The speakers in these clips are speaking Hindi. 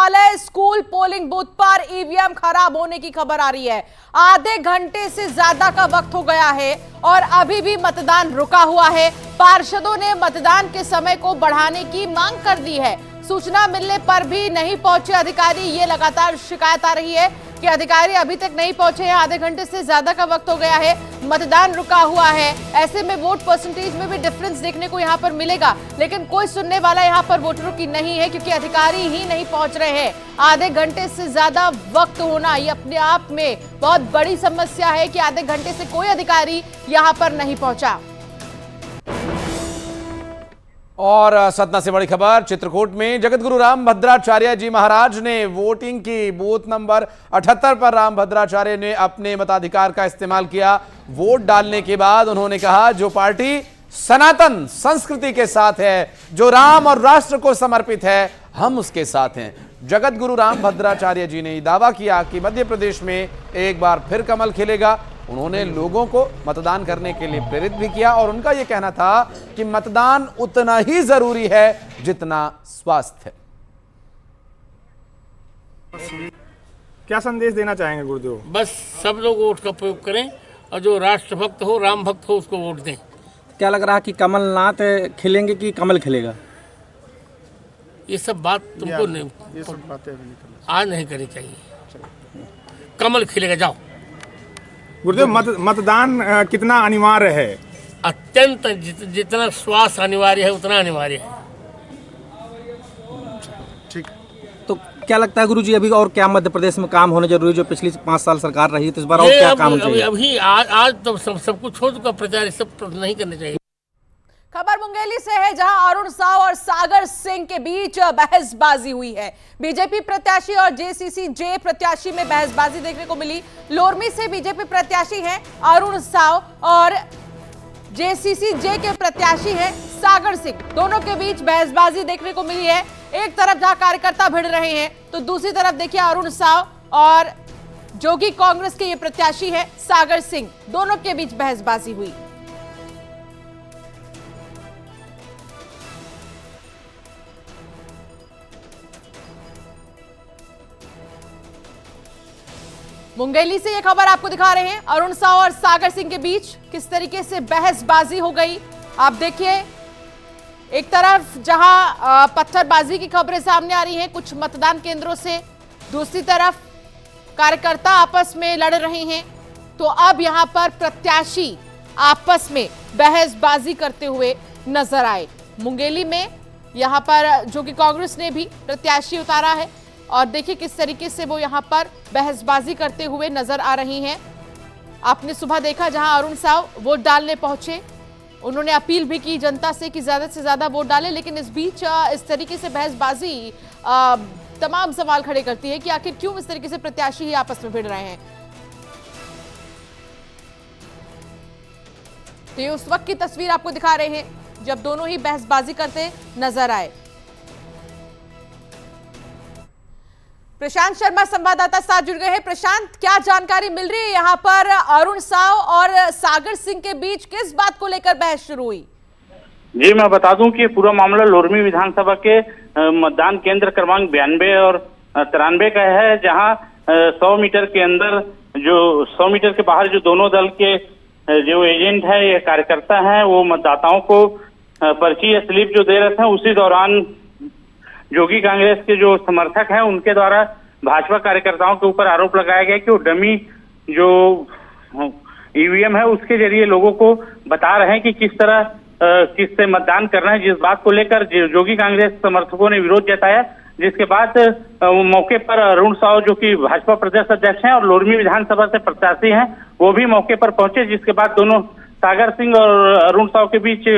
विद्यालय, स्कूल पोलिंग बूथ पर ईवीएम खराब होने की खबर आ रही है। आधे घंटे से ज्यादा का वक्त हो गया है और अभी भी मतदान रुका हुआ है। पार्षदों ने मतदान के समय को बढ़ाने की मांग कर दी है। सूचना मिलने पर भी नहीं पहुंचे अधिकारी, ये लगातार शिकायत आ रही है कि अधिकारी अभी तक नहीं पहुंचे हैं। आधे घंटे से ज्यादा का वक्त हो गया है, मतदान रुका हुआ है। ऐसे में वोट परसेंटेज में भी डिफरेंस देखने को यहां पर मिलेगा, लेकिन कोई सुनने वाला यहां पर वोटरों की नहीं है क्योंकि अधिकारी ही नहीं पहुंच रहे हैं। आधे घंटे से ज्यादा वक्त होना ये अपने आप में बहुत बड़ी समस्या है कि आधे घंटे से कोई अधिकारी यहां पर नहीं पहुंचा। और सतना से बड़ी खबर, चित्रकूट में जगतगुरु राम भद्राचार्य जी महाराज ने वोटिंग की। बूथ नंबर 78 पर राम भद्राचार्य ने अपने मताधिकार का इस्तेमाल किया। वोट डालने के बाद उन्होंने कहा, जो पार्टी सनातन संस्कृति के साथ है, जो राम और राष्ट्र को समर्पित है, हम उसके साथ हैं। जगतगुरु राम भद्राचार्य जी ने दावा किया कि मध्य प्रदेश में एक बार फिर कमल खिलेगा। उन्होंने लोगों को मतदान करने के लिए प्रेरित भी किया और उनका यह कहना था कि मतदान उतना ही जरूरी है जितना स्वास्थ्य है। क्या संदेश देना चाहेंगे गुरुदेव? बस सब लोग वोट का प्रयोग करें और जो राष्ट्रभक्त हो, राम भक्त हो, उसको वोट दें। क्या लग रहा है कि कमलनाथ खिलेंगे कि कमल खिलेगा? ये सब बात तुमको नहीं, ये सब बातें आज नहीं करनी चाहिए। कमल खिलेगा, जाओ। गुरुदेव, मतदान कितना अनिवार्य है? अत्यंत, जितना स्वास्थ्य अनिवार्य है उतना अनिवार्य है। ठीक। तो क्या लगता है गुरुजी, अभी और क्या मध्य प्रदेश में काम होने जरूरी, जो पिछली 5 साल सरकार रही तो इस बार और क्या काम होना चाहिए? अभी आज तो सब कुछ हो चुका, प्रचार सब नहीं करना चाहिए। खबर मुंगेली से है, जहां अरुण साव और सागर सिंह के बीच बहसबाजी हुई है। बीजेपी प्रत्याशी और जेसीसी-जे प्रत्याशी में बहसबाजी देखने को मिली। लोरमी से बीजेपी प्रत्याशी हैं अरुण साव और जेसीसी-जे के प्रत्याशी हैं सागर सिंह। दोनों के बीच बहसबाजी देखने को मिली है। एक तरफ जहां कार्यकर्ता भिड़ रहे हैं तो दूसरी तरफ देखिए अरुण साव और जो कि कांग्रेस के ये प्रत्याशी है सागर सिंह, दोनों के बीच बहसबाजी हुई। मुंगेली से ये खबर आपको दिखा रहे हैं, अरुण साव और सागर सिंह के बीच किस तरीके से बहसबाजी हो गई। आप देखिए, एक तरफ जहां पत्थरबाजी की खबरें सामने आ रही हैं कुछ मतदान केंद्रों से, दूसरी तरफ कार्यकर्ता आपस में लड़ रहे हैं। तो अब यहां पर प्रत्याशी आपस में बहसबाजी करते हुए नजर आए। मुंगेली में यहां पर जो कि कांग्रेस ने भी प्रत्याशी उतारा है और देखिए किस तरीके से वो यहां पर बहसबाजी करते हुए नजर आ रही हैं। आपने सुबह देखा जहां अरुण साव वोट डालने पहुंचे, उन्होंने अपील भी की जनता से कि ज्यादा से ज्यादा वोट डालें, लेकिन इस बीच इस तरीके से बहसबाजी तमाम सवाल खड़े करती है कि आखिर क्यों इस तरीके से प्रत्याशी ही आपस में भिड़ रहे हैं। तो ये उस वक्त की तस्वीर आपको दिखा रहे हैं जब दोनों ही बहसबाजी करते नजर आए। प्रशांत शर्मा संवाददाता साथ जुड़ गए हैं। प्रशांत, क्या जानकारी मिल रही है यहाँ पर अरुण साव और सागर सिंह के बीच किस बात को लेकर बहस शुरू हुई? जी, मैं बता दूं कि पूरा मामला लोरमी विधानसभा के मतदान केंद्र क्रमांक 92 और 93 का है, जहां 100 मीटर के अंदर, जो 100 मीटर के बाहर जो दोनों दल के जो एजेंट है या कार्यकर्ता है, वो मतदाताओं को पर्ची या स्लिप जो दे रहे थे, उसी दौरान जोगी कांग्रेस के जो समर्थक हैं उनके द्वारा भाजपा कार्यकर्ताओं के ऊपर आरोप लगाया गया कि वो डमी जो ईवीएम है उसके जरिए लोगों को बता रहे हैं कि किस तरह किससे मतदान करना है। जिस बात को लेकर जोगी कांग्रेस समर्थकों ने विरोध जताया, जिसके बाद मौके पर अरुण साव जो कि भाजपा प्रदेश अध्यक्ष हैं और लोरमी विधानसभा से प्रत्याशी हैं, वो भी मौके पर पहुंचे, जिसके बाद दोनों सागर सिंह और अरुण साव के बीच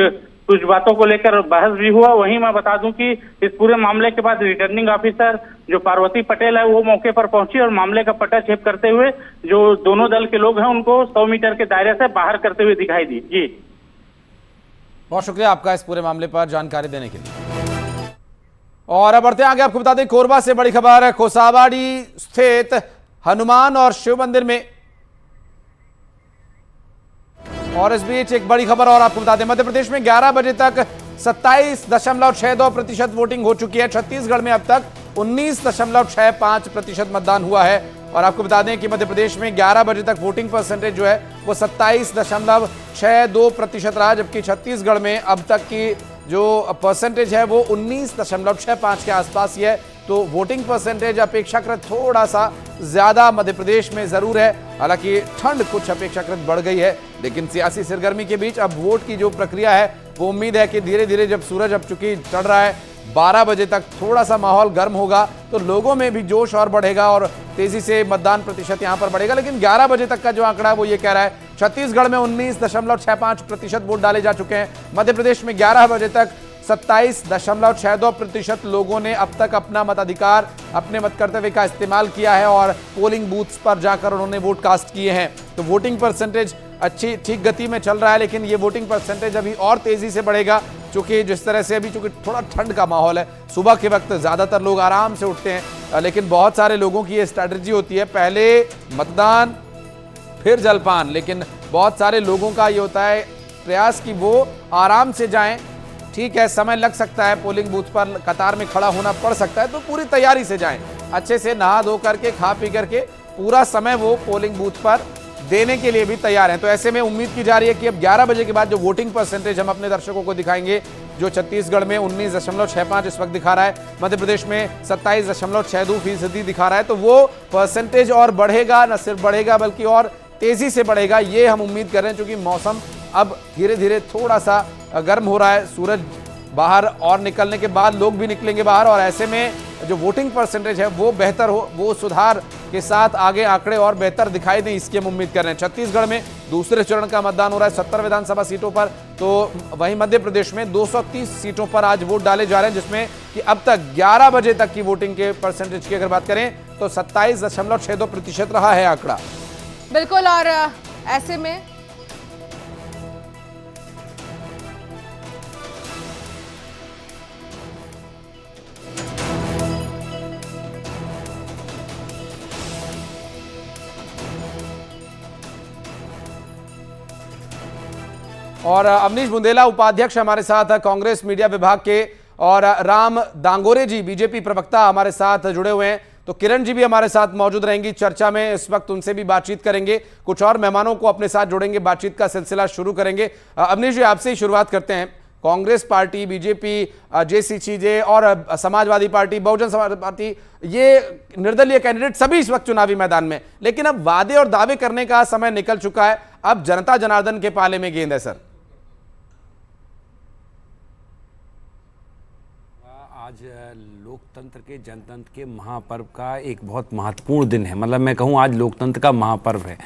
कुछ बातों को लेकर बहस भी हुआ। वहीं मैं बता दूं कि इस पूरे मामले के बाद रिटर्निंग ऑफिसर जो पार्वती पटेल है वो मौके पर पहुंची और मामले का पटाक्षेप करते हुए जो दोनों दल के लोग हैं उनको 100 मीटर के दायरे से बाहर करते हुए दिखाई दी। जी, बहुत शुक्रिया आपका इस पूरे मामले पर जानकारी देने के लिए। और अब बढ़ते आगे, आपको बता दें कोरबा से बड़ी खबर है। कोसाबाड़ी स्थित हनुमान और शिव मंदिर में, और इस बीच एक बड़ी खबर और आपको बता दें, मध्य प्रदेश में 11 बजे तक 27.62% वोटिंग हो चुकी है। छत्तीसगढ़ में अब तक 19.65% मतदान हुआ है। और आपको बता दें कि मध्य प्रदेश में 11 बजे तक वोटिंग परसेंटेज जो है वो 27.62% रहा, जबकि छत्तीसगढ़ में अब तक की जो परसेंटेज है वो 19.65 के आसपास ही है। तो वोटिंग परसेंटेज अपेक्षाकृत थोड़ा सा ज्यादा मध्य प्रदेश में जरूर है। हालांकि ठंड कुछ अपेक्षाकृत बढ़ गई है, लेकिन सियासी सरगर्मी के बीच अब वोट की जो प्रक्रिया है वो उम्मीद है कि धीरे धीरे जब सूरज अब चूंकि चढ़ रहा है 12 बजे तक थोड़ा सा माहौल गर्म होगा तो लोगों में भी जोश और बढ़ेगा और तेजी से मतदान प्रतिशत यहां पर बढ़ेगा। लेकिन 11 बजे तक का जो आंकड़ा है वो ये कह रहा है छत्तीसगढ़ में 19.65% वोट डाले जा चुके हैं। मध्य प्रदेश में 11 बजे तक 27.62% लोगों ने अब तक अपना मताधिकार, अपने मतकर्तव्य का इस्तेमाल किया है और पोलिंग बूथ्स पर जाकर उन्होंने वोट कास्ट किए हैं। तो वोटिंग परसेंटेज अच्छी ठीक गति में चल रहा है, लेकिन ये वोटिंग परसेंटेज अभी और तेजी से बढ़ेगा, क्योंकि जिस तरह से अभी चूंकि थोड़ा ठंड का माहौल है, सुबह के वक्त ज्यादातर लोग आराम से उठते हैं, लेकिन बहुत सारे लोगों की ये स्ट्रैटेजी होती है पहले मतदान फिर जलपान। लेकिन बहुत सारे लोगों का ये होता है प्रयास कि वो आराम से जाएं। ठीक है, समय लग सकता है, पोलिंग बूथ पर कतार में खड़ा होना पड़ सकता है, तो पूरी तैयारी से जाएं, अच्छे से नहा धो करके खा पी करके पूरा समय वो पोलिंग बूथ पर देने के लिए भी तैयार हैं। तो ऐसे में उम्मीद की जा रही है कि अब 11 बजे के बाद जो वोटिंग परसेंटेज हम अपने दर्शकों को दिखाएंगे, जो छत्तीसगढ़ में 19.65 इस वक्त दिखा रहा है, मध्य प्रदेश में 27.62% दिखा रहा है, तो वो परसेंटेज और बढ़ेगा, न सिर्फ बढ़ेगा बल्कि और तेजी से बढ़ेगा, ये हम उम्मीद कर रहे हैं। क्योंकि मौसम अब धीरे धीरे थोड़ा सा गर्म हो रहा है, सूरज बाहर और निकलने के बाद लोग भी निकलेंगे बाहर, और ऐसे में जो वोटिंग परसेंटेज है वो बेहतर हो, वो सुधार के साथ आगे आंकड़े और बेहतर दिखाई दें, इसकी हम उम्मीद कर रहे हैं। छत्तीसगढ़ में दूसरे चरण का मतदान हो रहा है 70 विधानसभा सीटों पर, तो वहीं मध्य प्रदेश में 230 सीटों पर आज वोट डाले जा रहे हैं, जिसमें कि अब तक 11 बजे तक की वोटिंग के परसेंटेज की अगर बात करें तो 27.62% रहा है आंकड़ा। बिल्कुल, और ऐसे में और अवनीश बुंदेला उपाध्यक्ष हमारे साथ कांग्रेस मीडिया विभाग के, और राम दांगोरे जी बीजेपी प्रवक्ता हमारे साथ जुड़े हुए हैं। तो किरण जी भी हमारे साथ मौजूद रहेंगी चर्चा में, इस वक्त उनसे भी बातचीत करेंगे, कुछ और मेहमानों को अपने साथ जोड़ेंगे, बातचीत का सिलसिला शुरू करेंगे। अवनीश जी, आपसे ही शुरुआत करते हैं। कांग्रेस पार्टी, बीजेपी, जेसीसीजे और समाजवादी पार्टी, बहुजन समाज पार्टी, ये निर्दलीय कैंडिडेट सभी इस वक्त चुनावी मैदान में, लेकिन अब वादे और दावे करने का समय निकल चुका है, अब जनता जनार्दन के पाले में गेंद है। सर, आज लोकतंत्र के, जनतंत्र के महापर्व का एक बहुत महत्वपूर्ण दिन है। मतलब मैं कहूँ आज लोकतंत्र का महापर्व है।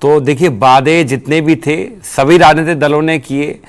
तो देखिए, वादे जितने भी थे सभी राजनीतिक दलों ने किए।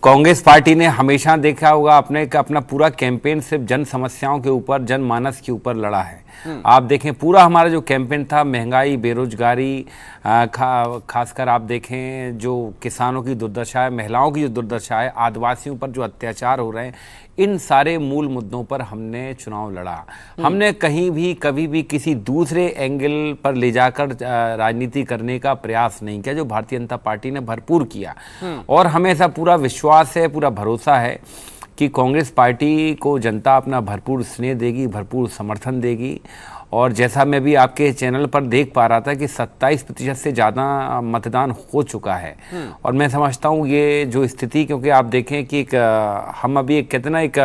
कांग्रेस पार्टी ने हमेशा देखा होगा अपना पूरा कैंपेन सिर्फ जन समस्याओं के ऊपर, जनमानस के ऊपर लड़ा है। आप देखें पूरा हमारा जो कैंपेन था, महंगाई, बेरोजगारी, खासकर आप देखें जो किसानों की दुर्दशा है, महिलाओं की जो दुर्दशा है, आदिवासियों पर जो अत्याचार हो रहे हैं, इन सारे मूल मुद्दों पर हमने चुनाव लड़ा। हमने कहीं भी कभी भी किसी दूसरे एंगल पर ले जाकर राजनीति करने का प्रयास नहीं किया, जो भारतीय जनता पार्टी ने भरपूर किया। और हमें ऐसा पूरा विश्वास है, पूरा भरोसा है कि कांग्रेस पार्टी को जनता अपना भरपूर स्नेह देगी, भरपूर समर्थन देगी। और जैसा मैं भी आपके चैनल पर देख पा रहा था कि 27% से ज़्यादा मतदान हो चुका है। और मैं समझता हूँ ये जो स्थिति, क्योंकि आप देखें कि हम अभी एक कहते ना एक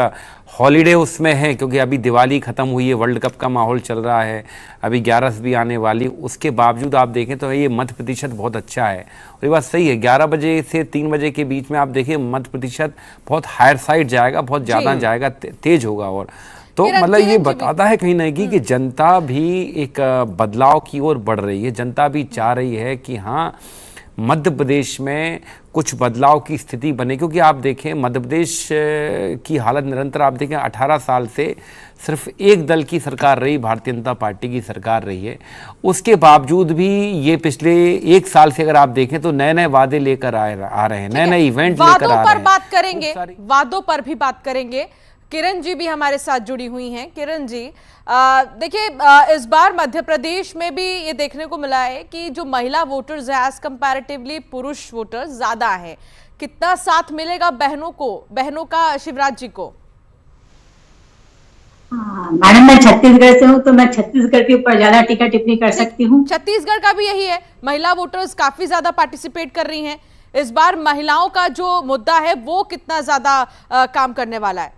हॉलीडे उसमें है, क्योंकि अभी दिवाली ख़त्म हुई है, वर्ल्ड कप का माहौल चल रहा है, अभी 11 भी आने वाली, उसके बावजूद आप देखें तो ये मत प्रतिशत बहुत अच्छा है। और ये बात सही है, 11 बजे से 3 बजे के बीच में आप देखिए मत प्रतिशत बहुत हायर साइड जाएगा, बहुत ज़्यादा जाएगा, तेज होगा। और तो मतलब ये बताता है कहीं ना कहीं कि जनता भी एक बदलाव की ओर बढ़ रही है। जनता भी चाह रही है कि हाँ, मध्य प्रदेश में कुछ बदलाव की स्थिति बने। क्योंकि आप देखें मध्य प्रदेश की हालत निरंतर, आप देखें 18 साल से सिर्फ एक दल की सरकार रही, भारतीय जनता पार्टी की सरकार रही है। उसके बावजूद भी ये पिछले 1 साल से अगर आप देखें तो नए नए वादे लेकर आ रहे हैं, नए नए इवेंट लेकर आ रहे हैं। वादों पर बात करेंगे, वादों पर भी बात करेंगे। किरण जी भी हमारे साथ जुड़ी हुई हैं। किरण जी, देखिए इस बार मध्य प्रदेश में भी ये देखने को मिला है कि जो महिला वोटर्स है एज कंपैरेटिवली पुरुष वोटर्स ज्यादा है। कितना साथ मिलेगा बहनों का शिवराज जी को? मैडम मैं छत्तीसगढ़ से हूँ, तो मैं छत्तीसगढ़ के ऊपर ज्यादा टीका टिप्पणी कर सकती हूँ। छत्तीसगढ़ का भी यही है, महिला वोटर्स काफी ज्यादा पार्टिसिपेट कर रही हैं। इस बार महिलाओं का जो मुद्दा है वो कितना ज्यादा काम करने वाला है?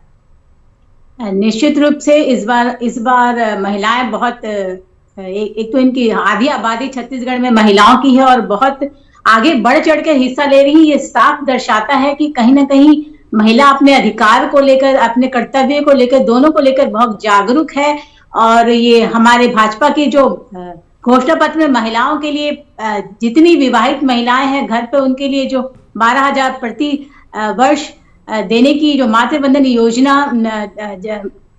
निश्चित रूप से इस बार महिलाएं बहुत एक तो इनकी आधी आबादी छत्तीसगढ़ में महिलाओं की है और बहुत आगे बढ़ चढ़ के हिस्सा ले रही है। ये साफ दर्शाता है कि कहीं ना कहीं महिला अपने अधिकार को लेकर, अपने कर्तव्य को लेकर, दोनों को लेकर बहुत जागरूक है। और ये हमारे भाजपा की जो घोषणा पत्र में महिलाओं के लिए जितनी विवाहित महिलाएं हैं घर पे, उनके लिए जो 12,000 प्रति वर्ष देने की जो मातृवंदन योजना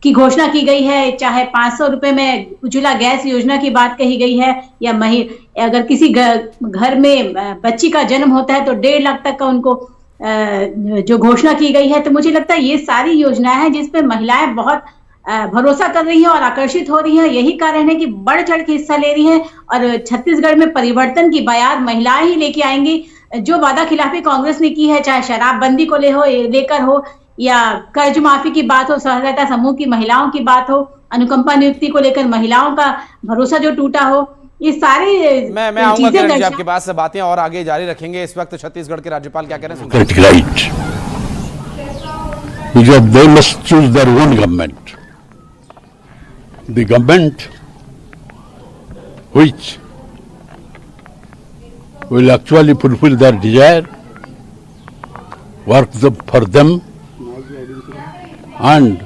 की घोषणा की गई है, चाहे 500 रुपए में उज्ज्वला गैस योजना की बात कही गई है, या अगर किसी घर में बच्ची का जन्म होता है तो 1.5 लाख तक का उनको जो घोषणा की गई है। तो मुझे लगता है ये सारी योजनाएं हैं जिसपे महिलाएं बहुत भरोसा कर रही हैं और आकर्षित हो रही हैं। यही कारण है कि बढ़ चढ़ के हिस्सा ले रही हैं और छत्तीसगढ़ में परिवर्तन की बयान महिलाएं ही लेके आएंगी। जो वादा खिलाफी कांग्रेस ने की है, चाहे शराबबंदी को लेकर हो या कर्ज माफी की बात हो, सहकारिता समूह की महिलाओं की बात हो, अनुकंपा नियुक्ति को लेकर महिलाओं का भरोसा जो टूटा हो, ये सारे मैं आऊंगा किरण जी आपके पास से बातें और आगे जारी रखेंगे। इस वक्त छत्तीसगढ़ के राज्यपाल क्या कह रहे हैं? Right, because they must choose their own government. The government which will actually fulfill their desire, work for them and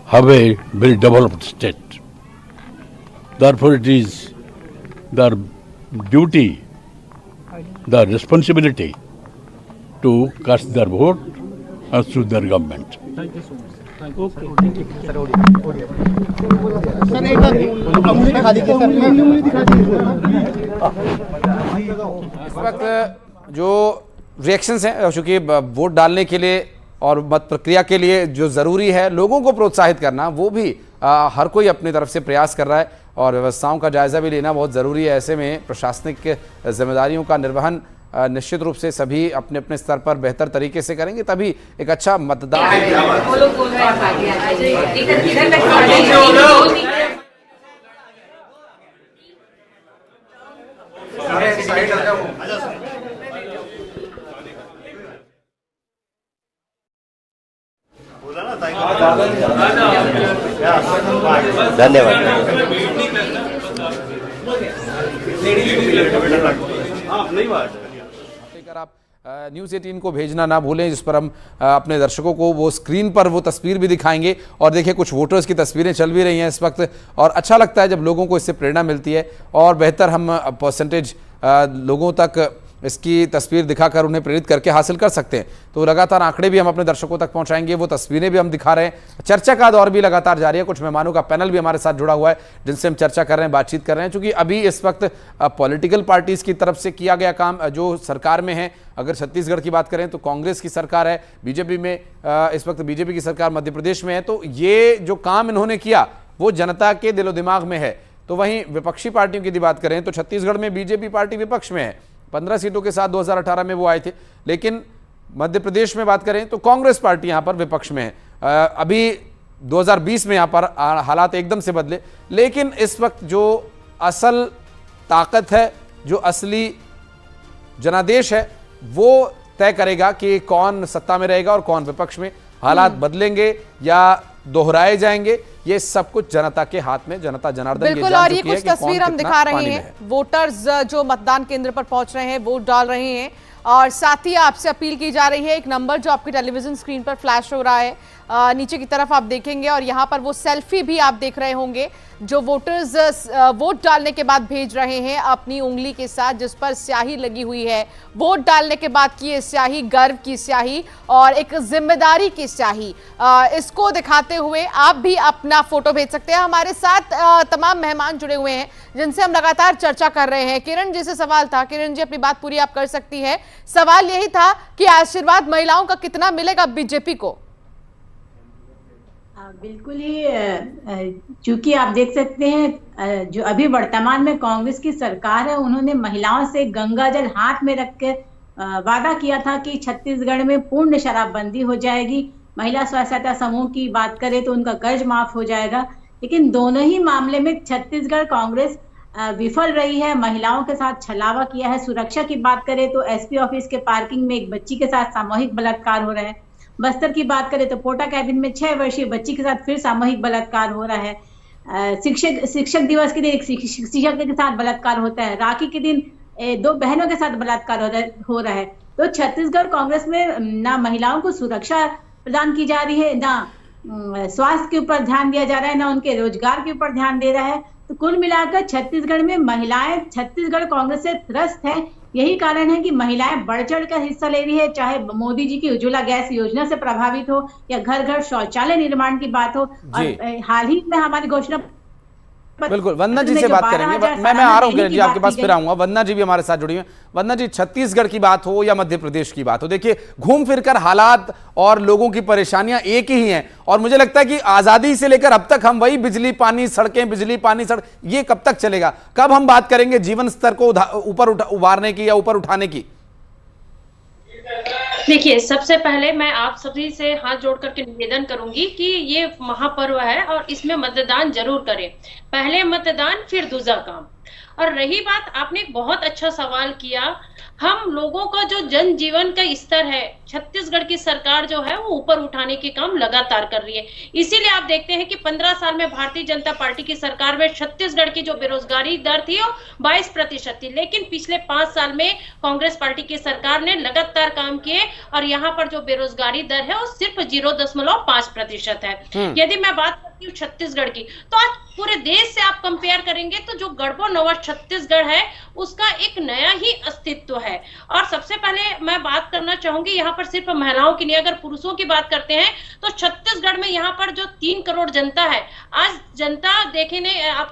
have a very developed state. Therefore it is their duty, their responsibility to cast their vote and choose their government. Thank you so much. इस वक्त जो रिएक्शंस हैं, चूंकि वोट डालने के लिए और मत प्रक्रिया के लिए जो ज़रूरी है लोगों को प्रोत्साहित करना, वो भी हर कोई अपनी तरफ से प्रयास कर रहा है और व्यवस्थाओं का जायजा भी लेना बहुत ज़रूरी है। ऐसे में प्रशासनिक जिम्मेदारियों का निर्वहन निश्चित रूप से सभी अपने अपने स्तर पर बेहतर तरीके से करेंगे, तभी एक अच्छा मतदान। धन्यवाद। आप न्यूज़ 18 को भेजना ना भूलें, जिस पर हम अपने दर्शकों को वो स्क्रीन पर वो तस्वीर भी दिखाएंगे। और देखिए कुछ वोटर्स की तस्वीरें चल भी रही हैं इस वक्त, और अच्छा लगता है जब लोगों को इससे प्रेरणा मिलती है और बेहतर हम परसेंटेज लोगों तक इसकी तस्वीर दिखाकर उन्हें प्रेरित करके हासिल कर सकते हैं। तो लगातार आंकड़े भी हम अपने दर्शकों तक पहुंचाएंगे, वो तस्वीरें भी हम दिखा रहे हैं। चर्चा का दौर भी लगातार जारी है, कुछ मेहमानों का पैनल भी हमारे साथ जुड़ा हुआ है जिनसे हम चर्चा कर रहे हैं, बातचीत कर रहे हैं। चूंकि अभी इस वक्त पॉलिटिकल पार्टीज की तरफ से किया गया काम जो सरकार में है, अगर छत्तीसगढ़ की बात करें तो कांग्रेस की सरकार है, बीजेपी में इस वक्त बीजेपी की सरकार मध्य प्रदेश में है, तो ये जो काम इन्होंने किया वो जनता के दिलो दिमाग में है। तो वहीं विपक्षी पार्टियों की बात करें तो छत्तीसगढ़ में बीजेपी पार्टी विपक्ष में है, 15 सीटों के साथ 2018 में वो आए थे, लेकिन मध्य प्रदेश में बात करें तो कांग्रेस पार्टी यहां पर विपक्ष में है। अभी 2020 में यहां पर हालात एकदम से बदले, लेकिन इस वक्त जो असल ताकत है, जो असली जनादेश है, वो तय करेगा कि कौन सत्ता में रहेगा और कौन विपक्ष में। हालात बदलेंगे या दोहराए जाएंगे, ये सब कुछ जनता के हाथ में, जनता जनार्दन बिल्कुल। और ये कुछ तस्वीर हम दिखा रहे हैं, वोटर्स जो मतदान केंद्र पर पहुंच रहे हैं, वोट डाल रहे हैं, और साथ ही आपसे अपील की जा रही है। एक नंबर जो आपके टेलीविजन स्क्रीन पर फ्लैश हो रहा है, नीचे की तरफ आप देखेंगे, और यहाँ पर वो सेल्फी भी आप देख रहे होंगे जो वोटर्स वोट डालने के बाद भेज रहे हैं अपनी उंगली के साथ, जिस पर स्याही लगी हुई है। वोट डालने के बाद की ये स्याही गर्व की स्याही और एक जिम्मेदारी की स्याही, इसको दिखाते हुए आप भी अपना फोटो भेज सकते हैं। हमारे साथ तमाम मेहमान जुड़े हुए हैं जिनसे हम लगातार चर्चा कर रहे हैं। किरण जी से सवाल था, किरण जी अपनी बात पूरी आप कर सकती है। सवाल यही था कि आशीर्वाद महिलाओं का कितना मिलेगा बीजेपी को? बिल्कुल ही, चूंकि आप देख सकते हैं जो अभी वर्तमान में कांग्रेस की सरकार है, उन्होंने महिलाओं से गंगाजल हाथ में रखकर वादा किया था कि छत्तीसगढ़ में पूर्ण शराबबंदी हो जाएगी, महिला स्व सहायता समूह की बात करें तो उनका कर्ज माफ हो जाएगा। लेकिन दोनों ही मामले में छत्तीसगढ़ कांग्रेस विफल रही है, महिलाओं के साथ छलावा किया है। सुरक्षा की बात करें तो एसपी ऑफिस के पार्किंग में एक बच्ची के साथ सामूहिक बलात्कार हो रहा है। बस्तर की बात करें तो पोटा कैबिन में 6 वर्षीय बच्ची के साथ फिर सामूहिक बलात्कार हो रहा है। शिक्षक दिवस के दिन एक शिक्षक के साथ बलात्कार होता है। राखी के दिन 2 बहनों के साथ बलात्कार हो रहा है। तो छत्तीसगढ़ कांग्रेस में ना महिलाओं को सुरक्षा प्रदान की जा रही है, ना स्वास्थ्य के ऊपर ध्यान दिया जा रहा है, ना उनके रोजगार के ऊपर ध्यान दे रहा है। तो कुल मिलाकर छत्तीसगढ़ में महिलाएं छत्तीसगढ़ कांग्रेस से त्रस्त है। यही कारण है कि महिलाएं बढ़ चढ़ कर हिस्सा ले रही है, चाहे मोदी जी की उज्ज्वला गैस योजना से प्रभावित हो या घर घर शौचालय निर्माण की बात हो। और हाल ही में हमारी घोषणा बिल्कुल, वंदना जी से बात करेंगे। मैं आ रहा हूँ किरण जी, आपके पास फिर आऊंगा। वंदना जी भी हमारे साथ जुड़ी हुई हैं। वंदना जी, छत्तीसगढ़ की बात हो या मध्य प्रदेश की बात हो, देखिए घूम फिरकर हालात और लोगों की परेशानियां एक ही हैं। और मुझे लगता है कि आजादी से लेकर अब तक हम वही बिजली पानी सड़कें, बिजली पानी सड़क, ये कब तक चलेगा? कब हम बात करेंगे जीवन स्तर को ऊपर उभारने की या ऊपर उठाने की? देखिए, सबसे पहले मैं आप सभी से हाथ जोड़ करके निवेदन करूंगी कि ये महापर्व है और इसमें मतदान जरूर करें। पहले मतदान फिर दूसरा काम। और रही बात, आपने एक बहुत अच्छा सवाल किया, हम लोगों का जो जनजीवन का स्तर है, छत्तीसगढ़ की सरकार जो है वो ऊपर उठाने के काम लगातार कर रही है। इसीलिए आप देखते हैं कि 15 साल में भारतीय जनता पार्टी की सरकार में छत्तीसगढ़ की जो बेरोजगारी दर थी वो 22% थी, लेकिन पिछले 5 साल में कांग्रेस पार्टी की सरकार ने लगातार काम किए और यहाँ पर जो बेरोजगारी दर है वो सिर्फ 0.5% है। यदि मैं बात करती हूँ छत्तीसगढ़ की, तो आज पूरे देश से आप कंपेयर करेंगे तो जो गढ़बो नवा छत्तीसगढ़ है उसका एक नया ही अस्तित्व है। और सबसे पहले मैं बात करना चाहूंगी, यहाँ पर सिर्फ महिलाओं की नहीं, अगर पुरुषों की बात करते हैं तो छत्तीसगढ़ में यहाँ पर जो 3 करोड़ जनता है, आज जनता आप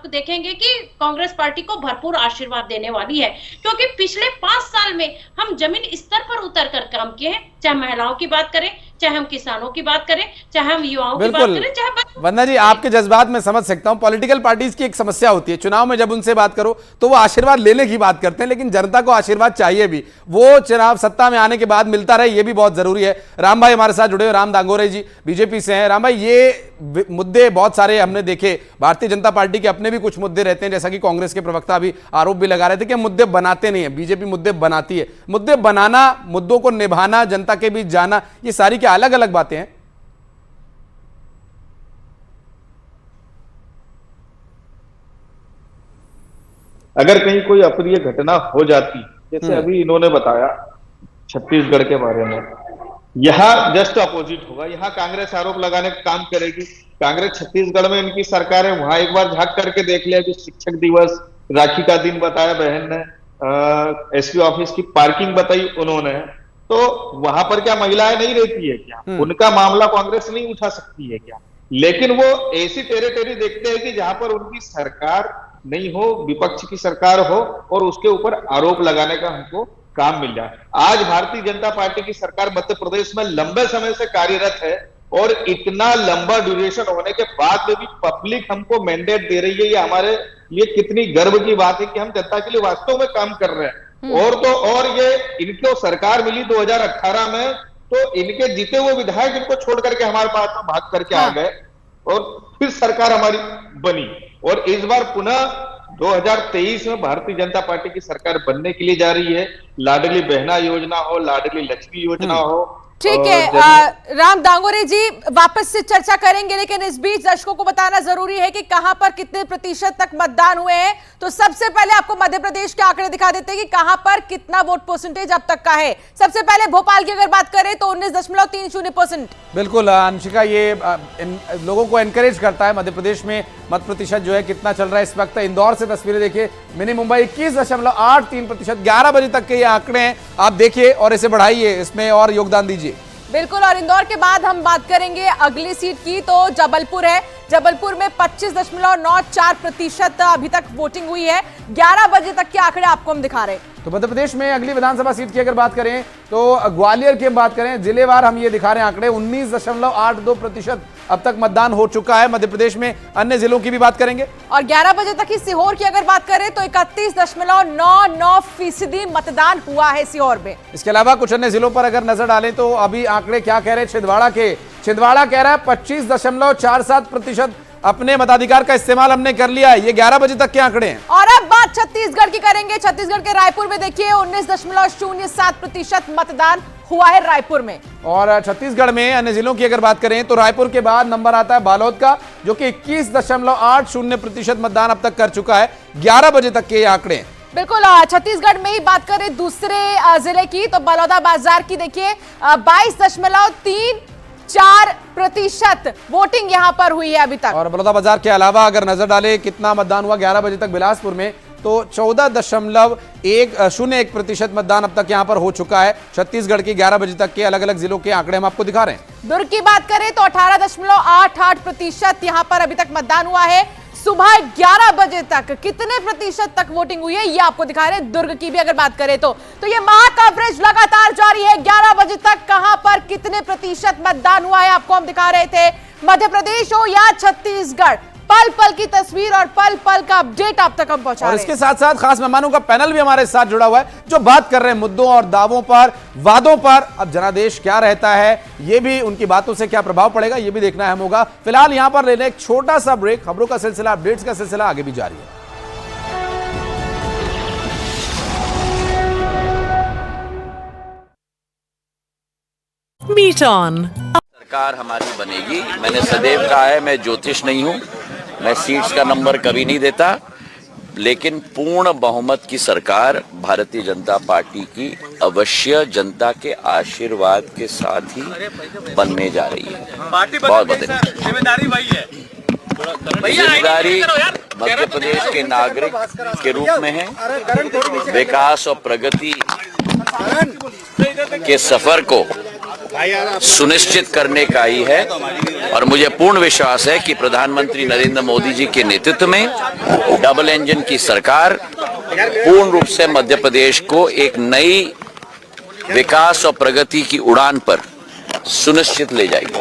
देखेंगे कि कांग्रेस पार्टी को भरपूर आशीर्वाद देने वाली है, क्योंकि पिछले 5 साल में हम जमीन स्तर पर उतर कर काम किए हैं। चाहे महिलाओं की बात करें, चाहे हम किसानों की बात करें, चाहे हम युवाओं की बात करें, चाहे वंदना जी, आपके जज्बात में समझ सकता हूं। पॉलिटिकल पार्टीज की एक समस्या होती है, चुनाव में जब उनसे बात करो तो वो आशीर्वाद लेने की बात करते हैं, लेकिन जनता को आशीर्वाद चाहिए भी, वो चुनाव सत्ता में आने के बाद मिलता रहे, ये भी बहुत जरूरी है। राम भाई हमारे साथ जुड़े हुए, राम दांगोरे जी बीजेपी से हैं। राम भाई, ये मुद्दे बहुत सारे हमने देखे, भारतीय जनता पार्टी के अपने भी कुछ मुद्दे रहते हैं, जैसा कि कांग्रेस के प्रवक्ता भी आरोप भी लगा रहे थे कि मुद्दे बनाते नहीं है, बीजेपी मुद्दे बनाती है। मुद्दे बनाना, मुद्दों को निभाना, जनता के बीच जाना, ये सारी क्या अलग अलग बातें हैं? अगर कहीं कोई अप्रिय घटना हो जाती, जैसे अभी इन्होंने बताया छत्तीसगढ़ के बारे में, यहाँ जस्ट अपोजिट होगा। यहाँ कांग्रेस आरोप लगाने का काम करेगी। कांग्रेस छत्तीसगढ़ में इनकी सरकार है, वहां एक बार झांक करके देख लिया। जो शिक्षक दिवस, राखी का दिन बताया बहन ने, एसपी ऑफिस की पार्किंग बताई उन्होंने, तो वहां पर क्या महिलाएं नहीं रहती है क्या? उनका मामला कांग्रेस नहीं उठा सकती है क्या? लेकिन वो ऐसी टेरिटरी देखते हैं कि जहां पर उनकी सरकार नहीं हो, विपक्ष की सरकार हो और उसके ऊपर आरोप लगाने का हमको काम मिल जाए। आज भारतीय जनता पार्टी की सरकार मध्य प्रदेश में लंबे समय से कार्यरत है और इतना लंबा ड्यूरेशन होने के बाद में भी पब्लिक हमको मैंडेट दे रही है। ये हमारे लिए कितनी गर्व की बात है कि हम जनता के लिए वास्तव में काम कर रहे हैं। और तो और ये इनको सरकार मिली 2018 में, तो इनके जीते हुए विधायक इनको छोड़ करके हमारे पास में भाग करके आ गए और फिर सरकार हमारी बनी। और इस बार पुनः 2023 में भारतीय जनता पार्टी की सरकार बनने के लिए जा रही है। लाडली बहना योजना हो, लाडली लक्ष्मी योजना हो, ठीक है। राम दांगोरे जी, वापस से चर्चा करेंगे, लेकिन इस बीच दर्शकों को बताना जरूरी है कि कहां पर कितने प्रतिशत तक मतदान हुए हैं। तो सबसे पहले आपको मध्य प्रदेश के आंकड़े दिखा देते हैं कि कहां पर कितना वोट परसेंटेज अब तक का है। सबसे पहले भोपाल की अगर बात करें तो 19.30%। बिल्कुल अंशिका, ये लोगों को एनकरेज करता है। मध्य प्रदेश में मत प्रतिशत जो है कितना चल रहा है इस वक्त। इंदौर से तस्वीरें देखिए, मिनी मुंबई 21.83%। 11 बजे तक के ये आंकड़े हैं, आप देखिए और इसे बढ़ाइए, इसमें और योगदान दीजिए। बिल्कुल। और इंदौर के बाद हम बात करेंगे अगली सीट की, तो जबलपुर है। जबलपुर में 25.94% अभी तक वोटिंग हुई है। 11 बजे तक के आंकड़े आपको हम दिखा रहे हैं। तो मध्य प्रदेश में अगली विधानसभा सीट की अगर बात करें तो ग्वालियर की बात करें, जिलेवार हम ये दिखा रहे हैं आंकड़े, 19.82% अब तक मतदान हो चुका है मध्य प्रदेश में। अन्य जिलों की भी बात करेंगे और 11 बजे तक ही सीहोर की अगर बात करें तो 31.99% मतदान हुआ है सीहोर में। इसके अलावा कुछ अन्य जिलों पर अगर नजर डालें तो अभी आंकड़े क्या कह रहे हैं छिंदवाड़ा कह रहा है 25.47% अपने मताधिकार का इस्तेमाल हमने कर लिया है। ये 11 बजे तक के आंकड़े हैं। और अब बात छत्तीसगढ़ की करेंगे। छत्तीसगढ़ के रायपुर में देखिए 19.07% मतदान हुआ है रायपुर में। और छत्तीसगढ़ में अन्य जिलों की अगर बात करें तो रायपुर के बाद नंबर आता है बालोद का, जो कि 21.80% मतदान अब तक कर चुका है। 11 बजे तक के आंकड़े हैं। बिल्कुल, छत्तीसगढ़ में ही बात करें दूसरे जिले की तो बलौदाबाजार की देखिए 22.34% वोटिंग यहां पर हुई है अभी तक। और बलौदाबाजार के अलावा अगर नजर डाले कितना मतदान हुआ 11 बजे तक बिलासपुर में, तो 14.01% मतदान अब तक यहां पर हो चुका है। छत्तीसगढ़ की 11 बजे तक के अलग अलग जिलों के आंकड़े हम आपको दिखा रहे हैं। दुर्ग की बात करें तो 18.88% यहां पर अभी तक मतदान हुआ है। सुबह 11 बजे तक कितने प्रतिशत तक वोटिंग हुई है ये आपको दिखा रहे हैं। दुर्ग की भी अगर बात करें तो ये महा कवरेज लगातार जारी है। 11 बजे तक कहां पर कितने प्रतिशत मतदान हुआ है आपको हम दिखा रहे थे। मध्य प्रदेश हो या छत्तीसगढ़, पल पल की तस्वीर और पल पल का अपडेट आप तक हम पहुंचा रहे हैं। और इसके साथ साथ खास मेहमानों का पैनल भी हमारे साथ जुड़ा हुआ है, जो बात कर रहे हैं मुद्दों और दावों पर, वादों पर। अब जनादेश क्या रहता है, ये भी उनकी बातों से क्या प्रभाव पड़ेगा, ये भी देखना अहम होगा। फिलहाल यहां पर लेने एक छोटा सा ब्रेक। खबरों का सिलसिला, अपडेट्स का सिलसिला आगे भी जारी है। Meet on. सरकार हमारी बनेगी। मैंने सदैव कहा है, मैं ज्योतिष नहीं हूं, मैं सीट्स का नंबर कभी नहीं देता, लेकिन पूर्ण बहुमत की सरकार भारतीय जनता पार्टी की अवश्य जनता के आशीर्वाद के साथ ही बनने जा रही है। बहुत जिम्मेदारी वही है। जिम्मेदारी मध्य प्रदेश के नागरिक के रूप में है। विकास और प्रगति के सफर को सुनिश्चित करने का ही है। और मुझे पूर्ण विश्वास है कि प्रधानमंत्री नरेंद्र मोदी जी के नेतृत्व में डबल इंजन की सरकार पूर्ण रूप से मध्य प्रदेश को एक नई विकास और प्रगति की उड़ान पर सुनिश्चित ले जाएगी।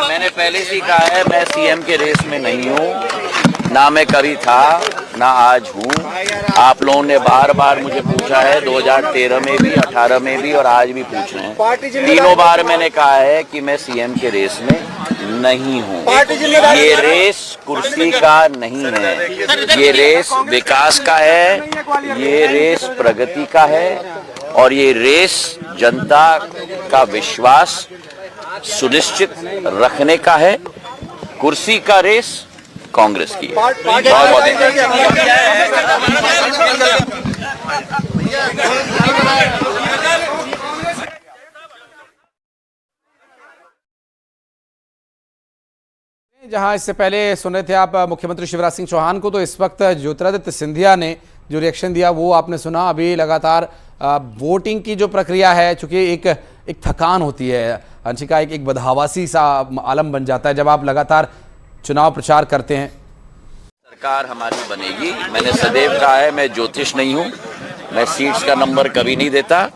मैंने पहले से कहा है, मैं सीएम के रेस में नहीं हूँ, ना मैं कभी था ना आज हूँ। आप लोगों ने बार बार मुझे पूछा है, 2013 में भी, 18 में भी और आज भी पूछ रहे हैं। तीनों बार मैंने कहा है कि मैं सीएम के रेस में नहीं हूँ। ये रेस कुर्सी का नहीं है, ये रेस विकास का है, ये रेस प्रगति का है और ये रेस जनता का विश्वास सुनिश्चित रखने का है। कुर्सी का रेस कांग्रेस की है। बहुत जहां इससे पहले सुन रहे थे आप मुख्यमंत्री शिवराज सिंह चौहान को, तो इस वक्त ज्योतिरादित्य सिंधिया ने जो रिएक्शन दिया वो आपने सुना। अभी लगातार वोटिंग की जो प्रक्रिया है, चूंकि एक थकान होती है अंशिका, एक बदहवासी सा आलम बन जाता है जब आप लगातार चुनाव प्रचार करते हैं। सरकार हमारी बनेगी। मैंने सदैव कहा है, मैं ज्योतिष नहीं हूँ, मैं सीट्स का नंबर कभी नहीं देता,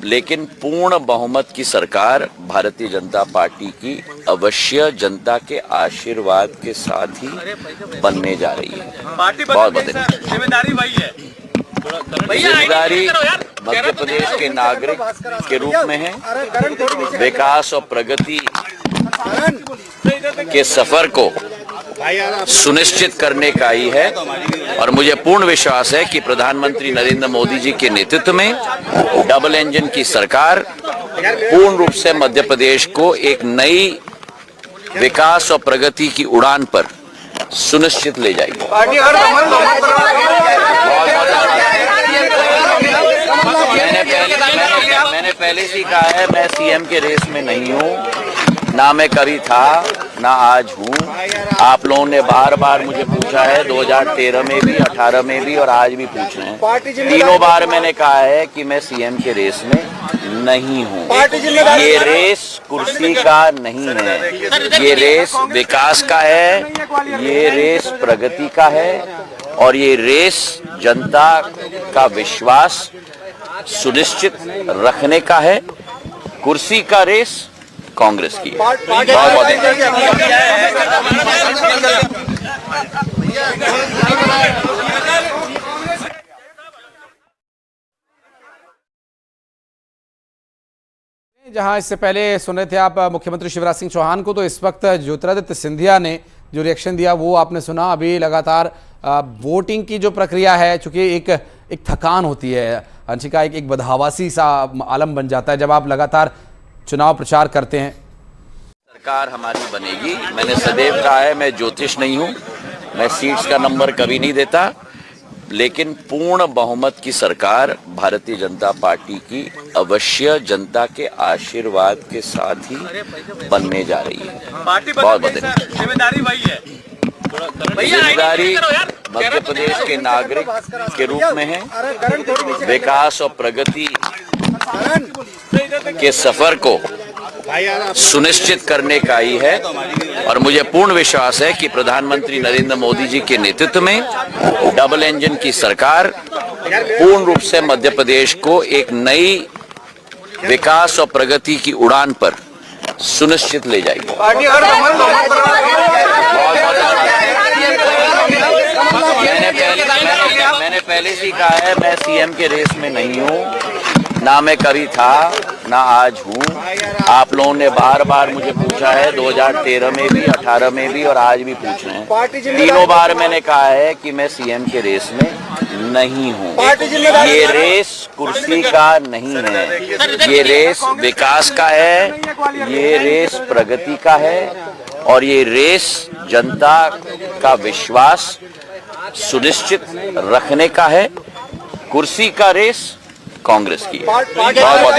लेकिन पूर्ण बहुमत की सरकार भारतीय जनता पार्टी की अवश्य जनता के आशीर्वाद के साथ ही बनने जा रही है। बहुत जिम्मेदारी वही है। जिम्मेदारी मध्य प्रदेश के नागरिक के रूप में है। विकास और प्रगति के सफर को सुनिश्चित करने का ही है। और मुझे पूर्ण विश्वास है कि प्रधानमंत्री नरेंद्र मोदी जी के नेतृत्व में डबल इंजन की सरकार पूर्ण रूप से मध्य प्रदेश को एक नई विकास और प्रगति की उड़ान पर सुनिश्चित ले जाएगी। मैंने पहले से कहा है, मैं सीएम के रेस में नहीं हूँ, ना मैं कभी था ना आज हूँ। आप लोगों ने बार बार मुझे पूछा है 2013 में भी, 18 में भी और आज भी पूछ रहे हैं। तीनों बार मैंने कहा है कि मैं सीएम के रेस में नहीं हूँ। ये रेस कुर्सी का नहीं है, ये रेस विकास का है, ये रेस प्रगति का है और ये रेस जनता का विश्वास सुनिश्चित रखने का है। कुर्सी का रेस कांग्रेस की। बहुत बहुत जहां इससे पहले सुन रहे थे आप मुख्यमंत्री शिवराज सिंह चौहान को, तो इस वक्त ज्योतिरादित्य सिंधिया ने जो रिएक्शन दिया वो आपने सुना। अभी लगातार वोटिंग की जो प्रक्रिया है, चूंकि एक थकान होती है अंशिका, एक बदहवासी सा आलम बन जाता है जब आप लगातार चुनाव प्रचार करते हैं। सरकार हमारी बनेगी। मैंने सदैव कहा है मैं ज्योतिष नहीं हूं, मैं सीट्स का नंबर कभी नहीं देता, लेकिन पूर्ण बहुमत की सरकार भारतीय जनता पार्टी की अवश्य जनता के आशीर्वाद के साथ ही बनने जा रही है। बहुत बहुत जिम्मेदारी वही है। जिम्मेदारी मध्य प्रदेश के नागरिक के रूप में है। विकास और प्रगति के सफर को सुनिश्चित करने का ही है और मुझे पूर्ण विश्वास है कि प्रधानमंत्री नरेंद्र मोदी जी के नेतृत्व में डबल इंजन की सरकार पूर्ण रूप से मध्य प्रदेश को एक नई विकास और प्रगति की उड़ान पर सुनिश्चित ले जाएगी। मैंने पहले से ही कहा है मैं सीएम के रेस में नहीं हूँ, ना मैं कभी था ना आज हूँ। आप लोगों ने बार बार मुझे पूछा है 2013 में भी, 18 में भी और आज भी पूछ रहे हैं। तीनों बार मैंने कहा है कि मैं सीएम के रेस में नहीं हूँ। ये रेस कुर्सी का नहीं है, ये रेस विकास का है, ये रेस प्रगति का है और ये रेस जनता का विश्वास सुनिश्चित रखने का है। कुर्सी का रेस कांग्रेस की। बहुत बहुत